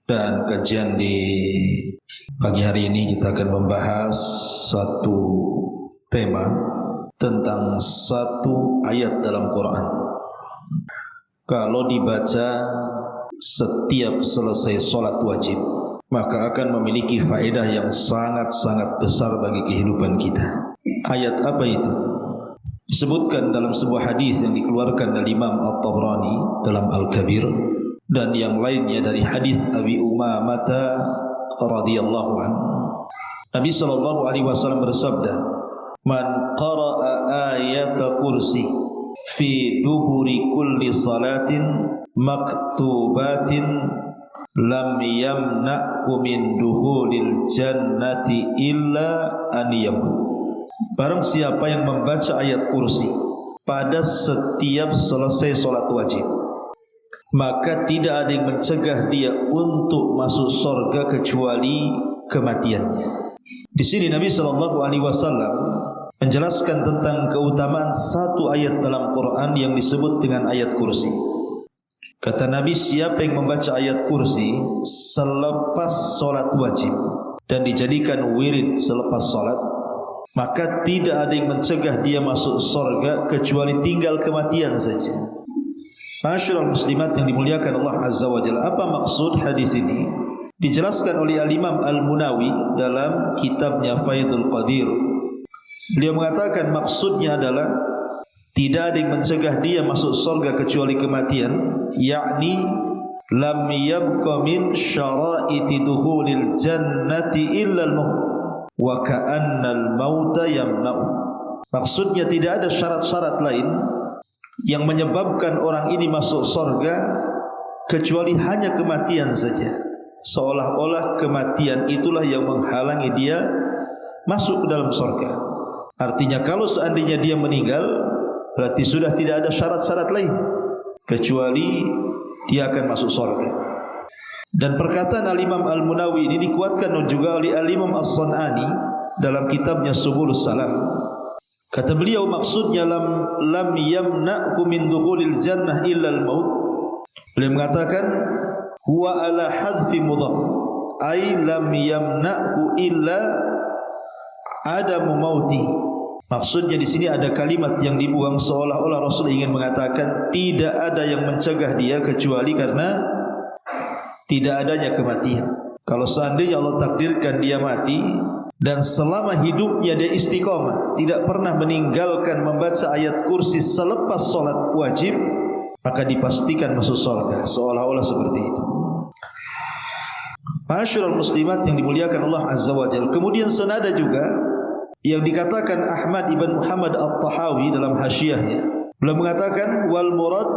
Dan kajian di pagi hari ini kita akan membahas satu tema tentang satu ayat dalam Quran. Kalau dibaca setiap selesai solat wajib, maka akan memiliki faedah yang sangat-sangat besar bagi kehidupan kita. Ayat apa itu? Disebutkan dalam sebuah hadis yang dikeluarkan dari Imam At-Tabrani dalam Al-Kabir, dan yang lainnya dari hadis Abi Umamah radhiyallahu anhu. Nabi sallallahu alaihi wasallam bersabda, "Man qara'a ayata kursi fi duburi kulli salatin maktubatin lam yamna'hu min dukhulil jannati illa an yamut." Barang siapa yang membaca ayat kursi pada setiap selesai solat wajib, maka tidak ada yang mencegah dia untuk masuk surga kecuali kematiannya. Di sini Nabi SAW menjelaskan tentang keutamaan satu ayat dalam Quran yang disebut dengan ayat kursi. Kata Nabi, siapa yang membaca ayat kursi selepas solat wajib dan dijadikan wirid selepas solat, maka tidak ada yang mencegah dia masuk surga kecuali tinggal kematian saja. Ma'asyiral muslimat yang dimuliakan Allah Azza wa Jalla, apa maksud hadis ini? Dijelaskan oleh Al-Imam Al-Munawi dalam kitabnya Faidul Qadir. Beliau mengatakan maksudnya adalah tidak ada yang mencegah dia masuk surga kecuali kematian, yakni lam yabqa min syara'iti dukhulil jannati illa al-maut wa ka'anna al-mauta yamna'u. Maksudnya tidak ada syarat-syarat lain yang menyebabkan orang ini masuk surga kecuali hanya kematian saja. Seolah-olah kematian itulah yang menghalangi dia masuk ke dalam surga. Artinya kalau seandainya dia meninggal, berarti sudah tidak ada syarat-syarat lain kecuali dia akan masuk surga. Dan perkataan Al-Imam Al-Munawi ini dikuatkan juga oleh Al-Imam As-San'ani dalam kitabnya Subulus Salam. Kata beliau, maksudnya lam yamna'hu min dukhulil jannah illa al-maut. Beliau mengatakan huwa ala hadfi mudhaf, ay lam yamna'hu illa adamu mauti. Maksudnya di sini ada kalimat yang dibuang seolah-olah Rasul ingin mengatakan tidak ada yang mencegah dia kecuali karena tidak adanya kematian. Kalau seandainya Allah takdirkan dia mati dan selama hidupnya dia istiqamah, tidak pernah meninggalkan membaca ayat kursi selepas solat wajib, maka dipastikan masuk surga. Seolah-olah seperti itu. Ma'asyiral muslimat yang dimuliakan Allah Azza wa Jalla. Kemudian senada juga yang dikatakan Ahmad ibn Muhammad At-Tahawi dalam hasyiahnya. Beliau mengatakan wal murad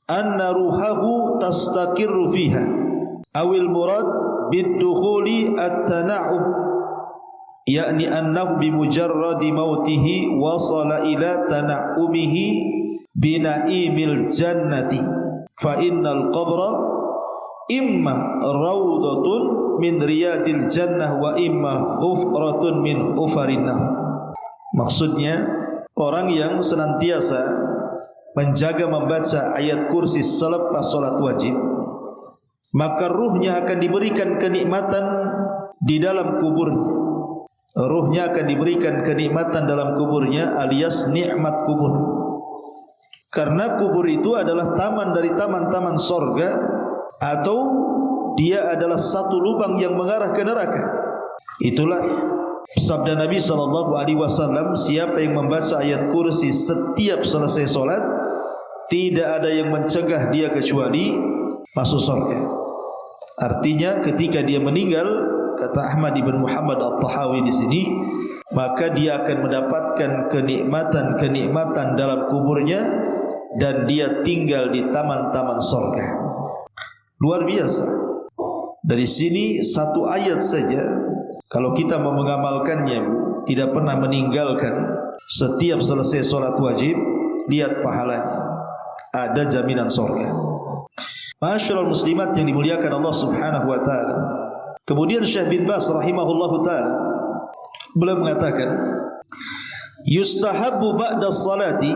anna ruhahu tastaqirru fiha awil murad bid-dukhuli at-tana'ub, yakni annahu bimujarradi mautihi wasala ila tana'umihi bina'imil jannati fa innal qabra imma rawdatun min riyadil jannah wa imma hufratun min hufarin nar. Maksudnya orang yang senantiasa menjaga membaca ayat kursi selepas solat wajib, maka ruhnya akan diberikan kenikmatan di dalam kuburnya. Ruhnya akan diberikan kenikmatan dalam kuburnya alias nikmat kubur. Karena kubur itu adalah taman dari taman-taman sorga, atau dia adalah satu lubang yang mengarah ke neraka. Itulah sabda Nabi SAW, siapa yang membaca ayat kursi setiap selesai solat, tidak ada yang mencegah dia kecuali masuk surga. Artinya ketika dia meninggal, kata Ahmad ibn Muhammad At-Tahawi di sini, maka dia akan mendapatkan kenikmatan dalam kuburnya dan dia tinggal di taman-taman surga. Luar biasa. Dari sini satu ayat saja, kalau kita mau mengamalkannya, tidak pernah meninggalkan setiap selesai solat wajib, lihat pahalanya, ada jaminan surga. Ma'asyiral muslimat yang dimuliakan Allah Subhanahu wa taala. Kemudian Syekh bin Baz rahimahullahu taala beliau mengatakan, yustahabbu ba'da salati,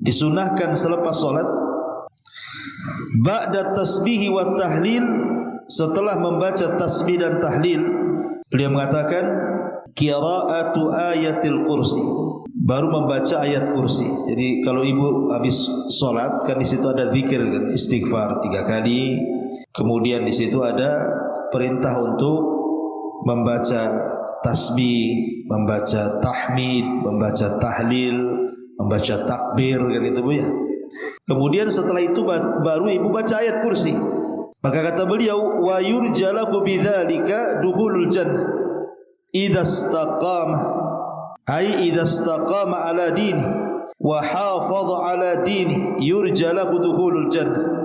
disunahkan selepas salat, ba'da tasbih wa tahlil, setelah membaca tasbih dan tahlil, beliau mengatakan qira'atu ayatil kursi, baru membaca ayat kursi. Jadi kalau ibu habis salat kan di situ ada zikir kan, istighfar 3 kali. Kemudian di situ ada perintah untuk membaca tasbih, membaca tahmid, membaca tahlil, membaca takbir kan itu Bu ya. Kemudian setelah itu baru ibu baca ayat kursi. Maka kata beliau, wa yurjalahu bidzalika dukhulul jannah idza istaqama, ai idza istaqama ala dini wa hafaza ala dini yurjalahu dukhulul jannah.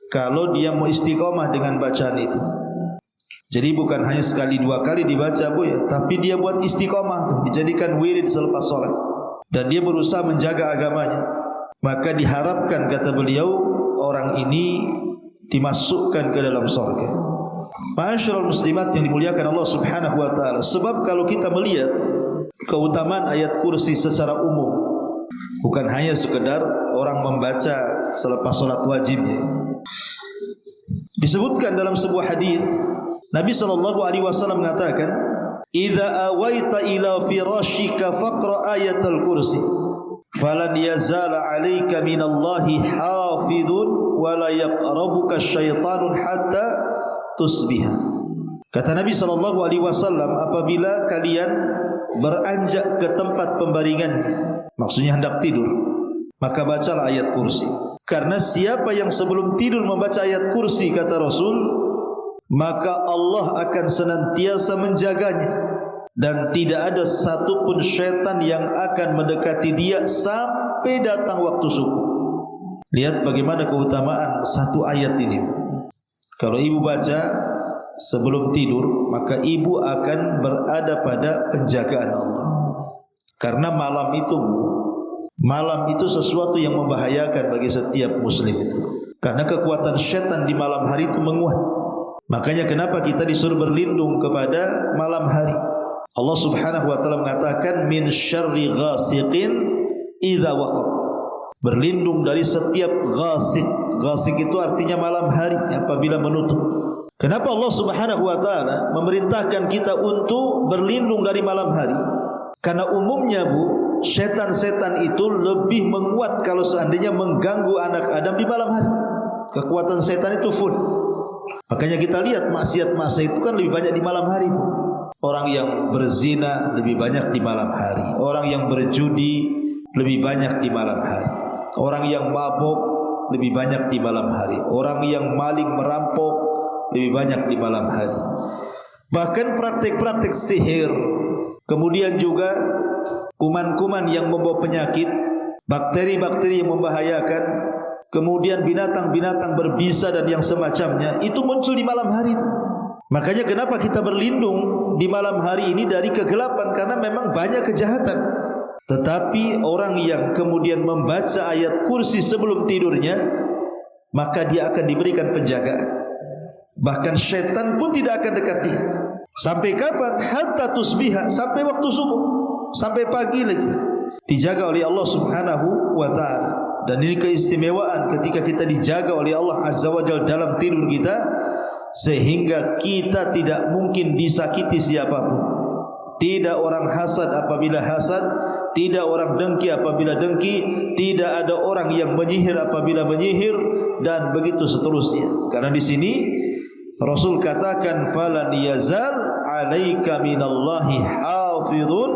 Kalau dia mau istiqamah dengan bacaan itu. Jadi bukan hanya sekali 2 kali dibaca Bu ya, tapi dia buat istiqamah tuh, dijadikan wirid selepas salat, dan dia berusaha menjaga agamanya. Maka diharapkan kata beliau orang ini dimasukkan ke dalam surga. Ma'asyiral muslimat yang dimuliakan Allah Subhanahu wa taala. Sebab kalau kita melihat keutamaan ayat kursi secara umum, bukan hanya sekedar orang membaca selepas salat wajib ya. Disebutkan dalam sebuah hadis Nabi sallallahu alaihi wasallam mengatakan, "Idza awaita ila firashika faqra ayatal kursi, falan yazala 'alaika minallahi hafidun wa la yaqrabuka syaitanun hatta tusbiha." Kata Nabi sallallahu alaihi wasallam, apabila kalian beranjak ke tempat pembaringannya, maksudnya hendak tidur, maka bacalah ayat kursi. Karena siapa yang sebelum tidur membaca ayat kursi, kata Rasul, maka Allah akan senantiasa menjaganya, dan tidak ada satupun syaitan yang akan mendekati dia sampai datang waktu subuh. Lihat bagaimana keutamaan satu ayat ini. Kalau ibu baca sebelum tidur, maka ibu akan berada pada penjagaan Allah. Karena malam itu sesuatu yang membahayakan bagi setiap muslim itu. Karena kekuatan syaitan di malam hari itu menguat. Makanya kenapa kita disuruh berlindung kepada malam hari. Allah Subhanahu wa taala mengatakan min syarri ghasiqin idza waqab. Berlindung dari setiap ghasiq. Ghasiq itu artinya malam hari apabila menutup. Kenapa Allah Subhanahu wa taala memerintahkan kita untuk berlindung dari malam hari? Karena umumnya Bu, setan-setan itu lebih menguat kalau seandainya mengganggu anak Adam di malam hari. Kekuatan setan itu full. Makanya kita lihat maksiat-maksiat itu kan lebih banyak di malam hari. Orang yang berzina lebih banyak di malam hari. Orang yang berjudi lebih banyak di malam hari. Orang yang mabuk lebih banyak di malam hari. Orang yang maling merampok lebih banyak di malam hari. Bahkan praktik-praktik sihir, kemudian juga kuman-kuman yang membawa penyakit, bakteri-bakteri yang membahayakan, kemudian binatang-binatang berbisa dan yang semacamnya, itu muncul di malam hari itu. Makanya kenapa kita berlindung di malam hari ini dari kegelapan, karena memang banyak kejahatan. Tetapi orang yang kemudian membaca ayat kursi sebelum tidurnya, maka dia akan diberikan penjagaan. Bahkan syaitan pun tidak akan dekat dia. Sampai kapan? Hatta tusbiha, sampai waktu subuh, sampai pagi lagi. Dijaga oleh Allah Subhanahu wa ta'ala. Dan ini keistimewaan ketika kita dijaga oleh Allah Azza wa Jalla dalam tidur kita, sehingga kita tidak mungkin disakiti siapapun. Tidak orang hasad apabila hasad, tidak orang dengki apabila dengki, tidak ada orang yang menyihir apabila menyihir, dan begitu seterusnya. Karena di sini Rasul katakan, falan yazal 'alaika minallahi hafizun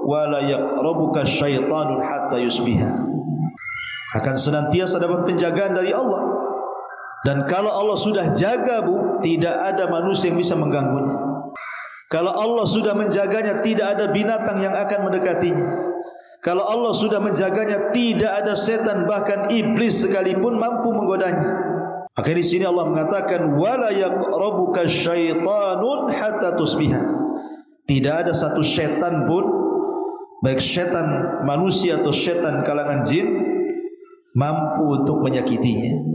wa la yaqrabuka syaitanun hatta yusbiha. Akan senantiasa dapat penjagaan dari Allah. Dan kalau Allah sudah jaga Bu, tidak ada manusia yang bisa mengganggunya. Kalau Allah sudah menjaganya, tidak ada binatang yang akan mendekatinya. Kalau Allah sudah menjaganya, tidak ada setan, bahkan iblis sekalipun mampu menggodanya. Maka di sini Allah mengatakan, wala yaqrabuka syaitanun hatta tusbiha. Tidak ada satu setan pun, baik setan manusia atau setan kalangan jin, mampu untuk menyakitinya.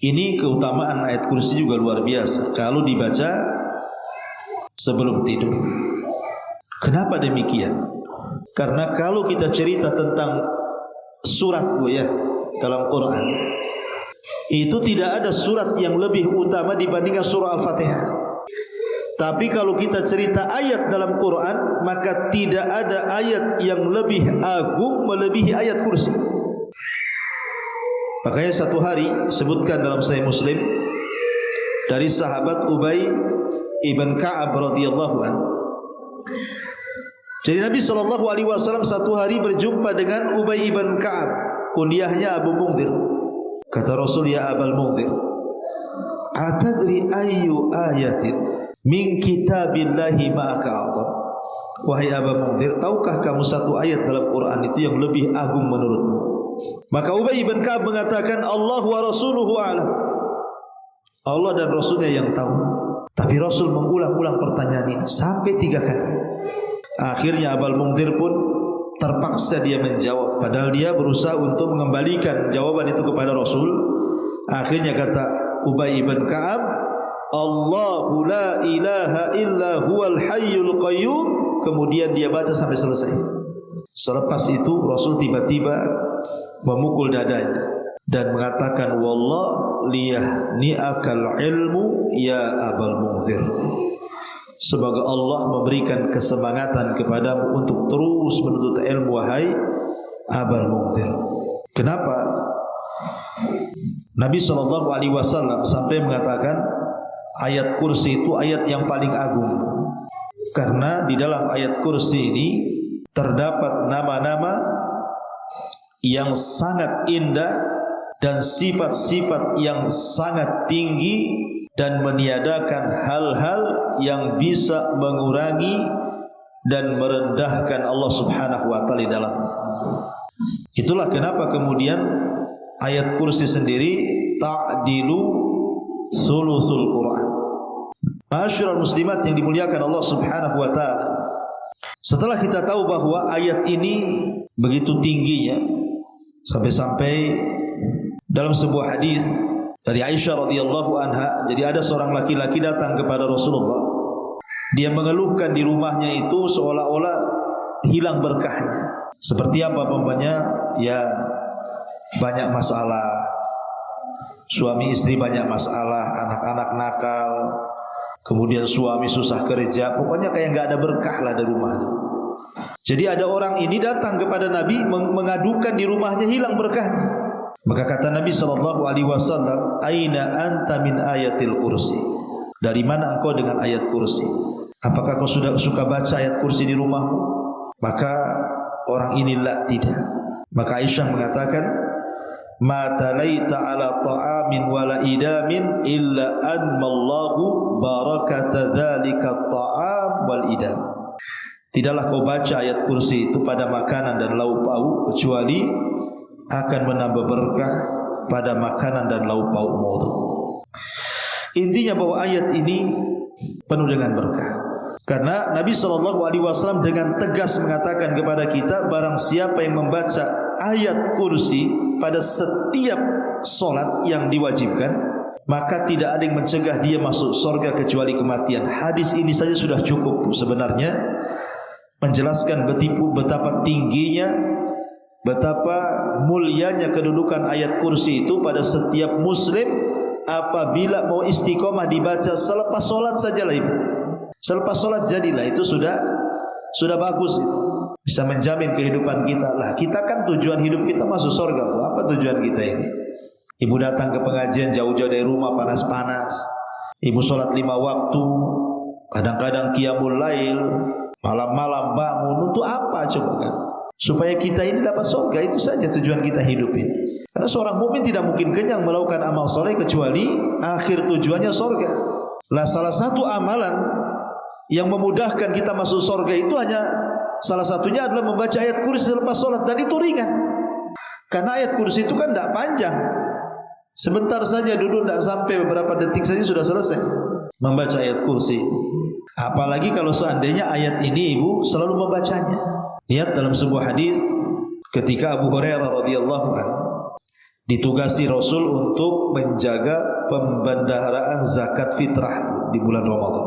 Ini keutamaan ayat kursi juga luar biasa. Kalau dibaca sebelum tidur. Kenapa demikian? Karena kalau kita cerita tentang surat dalam Quran, itu tidak ada surat yang lebih utama dibandingkan surah Al-Fatihah. Tapi kalau kita cerita ayat dalam Quran, maka tidak ada ayat yang lebih agung melebihi ayat kursi. Makanya satu hari sebutkan dalam Sahih Muslim dari sahabat Ubay ibn Ka'ab radhiyallahu anhu. Jadi Nabi SAW satu hari berjumpa dengan Ubay ibn Ka'ab, kunyahnya Abu Mundhir. Kata Rasul, ya Abul Mundhir, atadri ayyu ayatin min kitabillahi ma'aka a'zam. Wahai Abu Mundhir, tahukah kamu satu ayat dalam Quran itu yang lebih agung menurutmu? Maka Ubay bin Ka'ab mengatakan, Allah wa rasuluhu a'lam. Allah dan Rasulnya yang tahu. Tapi Rasul mengulang-ulang pertanyaan ini sampai 3 kali. Akhirnya Abu Mundhir pun terpaksa dia menjawab, padahal dia berusaha untuk mengembalikan jawaban itu kepada Rasul. Akhirnya kata Ubay bin Ka'ab, Allahu la ilaha illa huwal hayyul qayyum. Kemudian dia baca sampai selesai. Selepas itu Rasul tiba-tiba memukul dadanya dan mengatakan, wallah liyahni'akal ilmu ya Abul Mundhir. Semoga Allah memberikan kesemangatan kepadamu untuk terus menuntut ilmu, wahai Abul Mundhir. Kenapa? Nabi SAW sampai mengatakan ayat kursi itu ayat yang paling agung, karena di dalam ayat kursi ini terdapat nama-nama yang sangat indah dan sifat-sifat yang sangat tinggi, dan meniadakan hal-hal yang bisa mengurangi dan merendahkan Allah Subhanahu wa taala di dalamnya. Itulah kenapa kemudian ayat kursi sendiri ta'dilu sulusul Quran. Ma'asyiral muslimat yang dimuliakan Allah Subhanahu wa taala, setelah kita tahu bahwa ayat ini begitu tingginya, sampai-sampai dalam sebuah hadis dari Aisyah radhiyallahu anha, jadi ada seorang laki-laki datang kepada Rasulullah. Dia mengeluhkan di rumahnya itu seolah-olah hilang berkahnya. Seperti apa umpamanya? Ya, banyak masalah, suami istri banyak masalah, anak-anak nakal, kemudian suami susah kerja, pokoknya kayak enggak ada berkah lah di rumah itu. Jadi ada orang ini datang kepada Nabi mengadukan di rumahnya hilang berkahnya. Maka kata Nabi SAW, aina anta min ayatil kursi? Dari mana engkau dengan ayat kursi? Apakah kau sudah suka baca ayat kursi di rumahmu? Maka orang inilah tidak. Maka Aisyah mengatakan, ma talaita ala ta'amin wala idamin illa anmallahu barakata dzalika ta'am wal idam. Tidaklah kau baca ayat kursi itu pada makanan dan lauk pauk, kecuali akan menambah berkah pada makanan dan lauk paukmu. Intinya bahwa ayat ini penuh dengan berkah, karena Nabi SAW dengan tegas mengatakan kepada kita, barang siapa yang membaca ayat kursi pada setiap solat yang diwajibkan, maka tidak ada yang mencegah dia masuk surga kecuali kematian. Hadis ini saja sudah cukup sebenarnya menjelaskan betapa tingginya, betapa mulianya kedudukan ayat kursi itu pada setiap muslim apabila mau istiqomah dibaca selepas solat sajalah ibu. Selepas solat jadilah, itu sudah bagus itu. Bisa menjamin kehidupan kita. Lah kita kan tujuan hidup kita masuk surga. Apa tujuan kita ini? Ibu datang ke pengajian jauh-jauh dari rumah, panas-panas. Ibu solat 5 waktu, kadang-kadang qiyamul lail, malam-malam bangun. Untuk apa coba kan? Supaya kita ini dapat surga. Itu saja tujuan kita hidup ini. Karena seorang mukmin tidak mungkin kenyang melakukan amal soleh kecuali akhir tujuannya surga. Lah salah satu amalan yang memudahkan kita masuk surga itu hanya salah satunya adalah membaca ayat kursi selepas solat. Dan itu ringan, karena ayat kursi itu kan tidak panjang. Sebentar saja duduk, tidak sampai beberapa detik saja sudah selesai membaca ayat kursi. Apalagi kalau seandainya ayat ini ibu selalu membacanya. Lihat dalam sebuah hadis ketika Abu Hurairah radhiyallahu anhu ditugasi Rasul untuk menjaga pembendaharaan zakat fitrah di bulan Ramadan.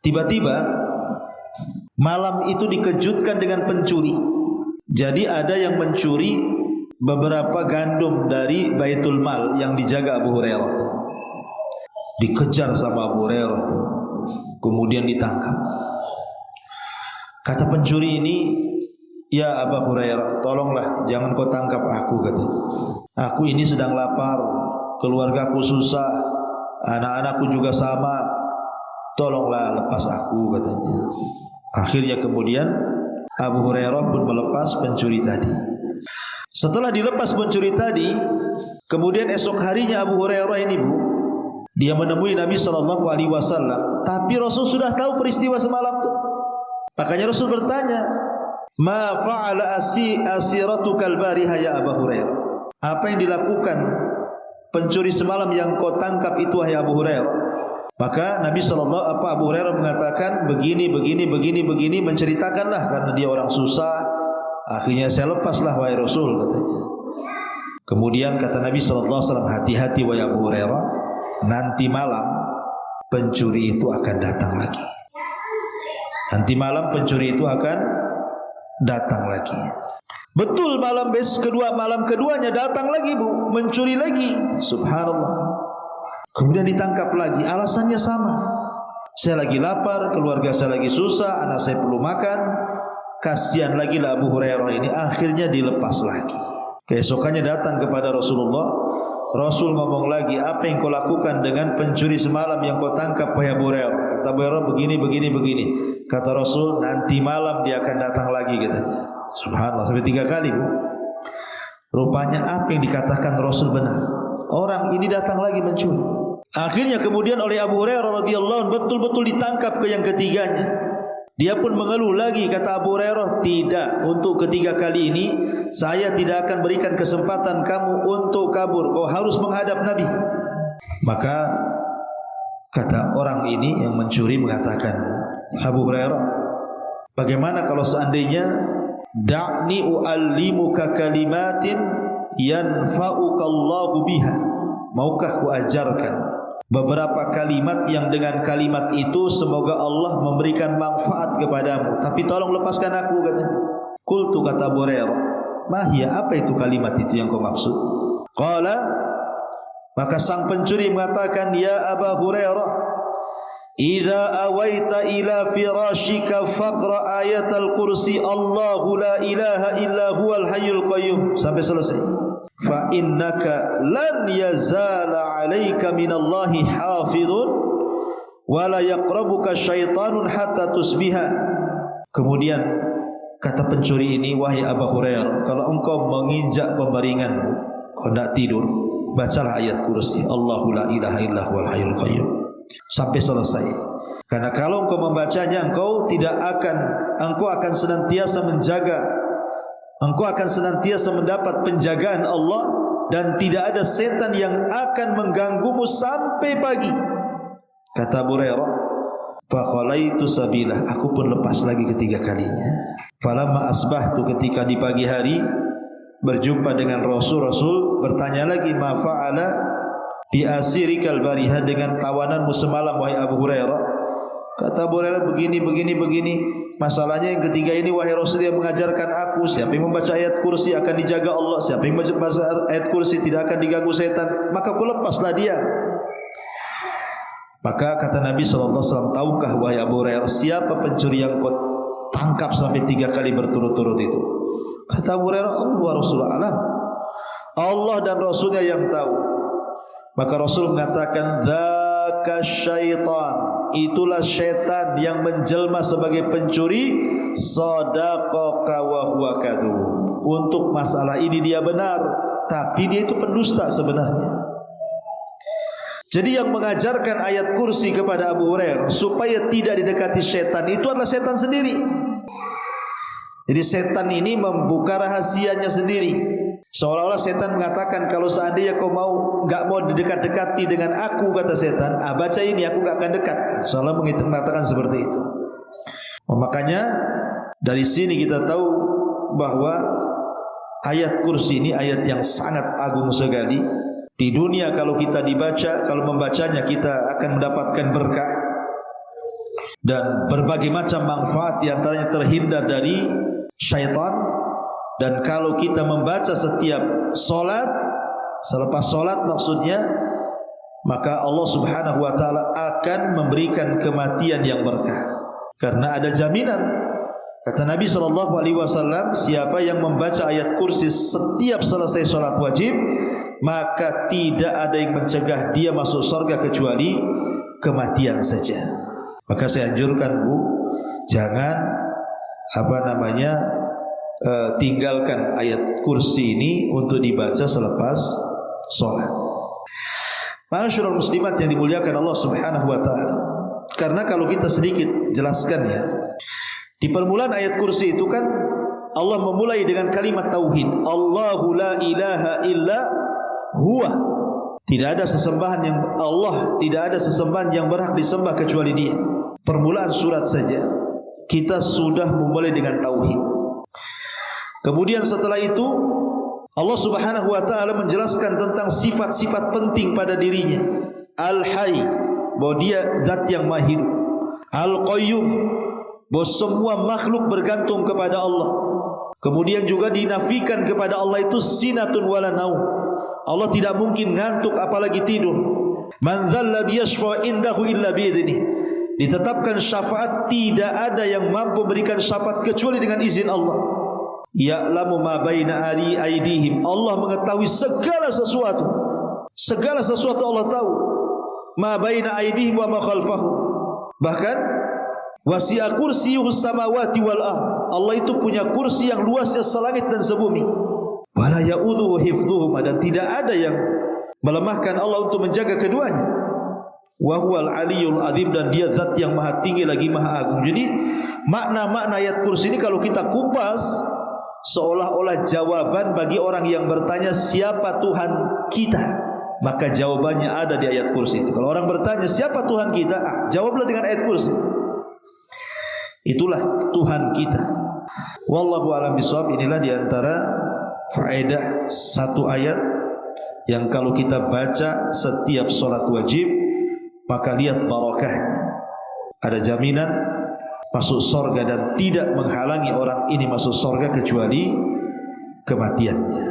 Tiba-tiba malam itu dikejutkan dengan pencuri. Jadi ada yang mencuri beberapa gandum dari Baitul Mal yang dijaga Abu Hurairah. Dikejar sama Abu Hurairah, kemudian ditangkap. Kata pencuri ini, "Ya Abu Hurairah, tolonglah jangan kau tangkap aku," katanya. "Aku ini sedang lapar, keluargaku susah, anak-anakku juga sama. Tolonglah lepas aku," katanya. Akhirnya kemudian Abu Hurairah pun melepas pencuri tadi. Setelah dilepas pencuri tadi, kemudian esok harinya Abu Hurairah ini, Bu, dia menemui Nabi SAW. Tapi Rasul sudah tahu peristiwa semalam itu. Makanya Rasul bertanya, "Ma fa'ala asiratukal bariha ya Abu Hurairah?" Apa yang dilakukan pencuri semalam yang kau tangkap itu wahai Abu Hurairah? Maka Nabi Abu Hurairah mengatakan begini, menceritakanlah karena dia orang susah. Akhirnya saya lepaslah wahai Rasul, katanya. Kemudian kata Nabi SAW, "Hati-hati wahai Abu Hurairah, nanti malam pencuri itu akan datang lagi." Nanti malam pencuri itu akan datang lagi. Betul, malam keduanya datang lagi, Bu, mencuri lagi. Subhanallah. Kemudian ditangkap lagi. Alasannya sama. Saya lagi lapar, keluarga saya lagi susah, anak saya perlu makan. Kasihan lagi lah Abu Hurairah ini. Akhirnya dilepas lagi. Keesokannya datang kepada Rasulullah. Rasul ngomong lagi, "Apa yang kau lakukan dengan pencuri semalam yang kau tangkap wahai Abu Hurairah?" Kata Abu Hurairah, begini. Kata Rasul, "Nanti malam dia akan datang lagi," katanya. Subhanallah, sampai 3 kali, Bu. Rupanya apa yang dikatakan Rasul benar. Orang ini datang lagi mencuri. Akhirnya kemudian oleh Abu Hurairah radhiyallahu anhu betul-betul ditangkap ke yang ketiganya. Dia pun mengeluh lagi, kata Abu Hurairah, "Tidak, untuk ketiga kali ini saya tidak akan berikan kesempatan kamu untuk kabur. Kau harus menghadap Nabi." Maka kata orang ini yang mencuri mengatakan, "Abu Hurairah, bagaimana kalau seandainya da'ni u'allimuka kalimatin yanfa'uka Allahu biha?" Maukah ku ajarkan beberapa kalimat yang dengan kalimat itu semoga Allah memberikan manfaat kepadamu, tapi tolong lepaskan aku, katanya. Qultu, kata Abu Hurairah, "Mahia, apa itu kalimat itu yang kau maksud?" Qala, maka sang pencuri mengatakan, "Ya Abu Hurairah, idza awaita ila firashika faqra ayatal kursi Allahu la ilaha illa huwal hayyul qayyum," sampai selesai. "Fa innaka lan yazala 'alaika minallahi hafizun wa la yaqrabuka syaitanun hatta tusbiha." Kemudian kata pencuri ini, "Wahai Abu Hurairah, kalau engkau menginjak pembaringanmu, kau tidak tidur, bacalah ayat kursi Allahu la ilaha illa huwal hayyul qayyum sampai selesai. Karena kalau engkau membacanya, engkau akan senantiasa menjaga, engkau akan senantiasa mendapat penjagaan Allah dan tidak ada setan yang akan mengganggumu sampai pagi." Kata Abu Hurairah, "Fa khalaitu sabilah," aku pun lepas lagi ketiga kalinya. Falamma asbahtu, ketika di pagi hari berjumpa dengan Rasul bertanya lagi, "Ma fa'ala bi asirikal bariha," dengan tawananmu semalam wahai Abu Hurairah. Kata Abu Hurairah, begini. Masalahnya yang ketiga ini wahai Rasul, yang mengajarkan aku, siapa yang membaca ayat kursi akan dijaga Allah, siapa yang membaca ayat kursi tidak akan diganggu setan, maka aku lepaslah dia. Maka kata Nabi SAW, "Tahukah wahai Abu Hurairah, siapa pencuri yang kau tangkap sampai 3 kali berturut-turut itu?" Kata Abu Hurairah, "Allah wa Rasulullah alam." Allah dan Rasulnya yang tahu. Maka Rasul mengatakan, "Dzaka syaitan," itulah syaitan yang menjelma sebagai pencuri. "Sadaqaka wa huwa kadzub," untuk masalah ini dia benar, tapi dia itu pendusta sebenarnya. Jadi yang mengajarkan ayat kursi kepada Abu Hurairah supaya tidak didekati syaitan itu adalah syaitan sendiri. Jadi setan ini membuka rahasianya sendiri. Seolah-olah setan mengatakan, kalau seandainya kau enggak mau didekat-dekati dengan aku, kata setan, baca ini, aku enggak akan dekat. Seolah mengatakan seperti itu. Makanya dari sini kita tahu bahwa ayat kursi ini ayat yang sangat agung sekali. Di dunia kalau kita membacanya kita akan mendapatkan berkah. dan berbagai macam manfaat, di antaranya terhindar dari syaitan. Dan kalau kita membaca setiap solat, selepas solat maksudnya, maka Allah Subhanahu wa taala akan memberikan kematian yang berkah. Karena ada jaminan. Kata Nabi SAW, siapa yang membaca ayat kursi setiap selesai solat wajib, maka tidak ada yang mencegah dia masuk surga kecuali kematian saja. Maka saya anjurkan Bu, jangan tinggalkan ayat kursi ini untuk dibaca selepas solat. Ma'asyiral muslimat yang dimuliakan Allah Subhanahu wa taala. Karena kalau kita sedikit jelaskan ya, di permulaan ayat kursi itu kan Allah memulai dengan kalimat tauhid. Allahu la ilaha illa huwa. Tidak ada sesembahan yang Allah, tidak ada sesembahan yang berhak disembah kecuali Dia. Permulaan surat saja kita sudah memulai dengan tauhid. Kemudian setelah itu Allah Subhanahu wa taala menjelaskan tentang sifat-sifat penting pada dirinya. Al-Hayy, bahwa Dia zat yang maha hidup. Al-Qayyum, bahwa semua makhluk bergantung kepada Allah. Kemudian juga dinafikan kepada Allah itu sinatun wala naum. Allah tidak mungkin ngantuk apalagi tidur. Man dzalladzi yashfa'u indahu illa bi'idzni. Ditetapkan syafaat, tidak ada yang mampu berikan syafaat kecuali dengan izin Allah. Ya'lamu ma baina aydihim. Allah mengetahui segala sesuatu. Segala sesuatu Allah tahu. Ma baina aydihim wa ma khalfahum. Bahkan wasi'a kursiyyuhus samawati wal ardh. Allah itu punya kursi yang luasnya selangit dan sebumi. Wala ya'udzuhu hifdzuhuma, dan tidak ada yang melemahkan Allah untuk menjaga keduanya. Wa huwal aliyyul azim, dan Dia zat yang maha tinggi lagi maha agung. Jadi makna-makna ayat kursi ini kalau kita kupas, seolah-olah jawaban bagi orang yang bertanya siapa Tuhan kita, maka jawabannya ada di ayat kursi itu. Kalau orang bertanya siapa Tuhan kita, jawablah dengan ayat kursi. Itulah Tuhan kita. Wallahu a'lam bishawab. Inilah di antara faedah satu ayat yang kalau kita baca setiap solat wajib, maka lihat barakahnya. Ada jaminan masuk surga dan tidak menghalangi orang ini masuk surga kecuali kematiannya.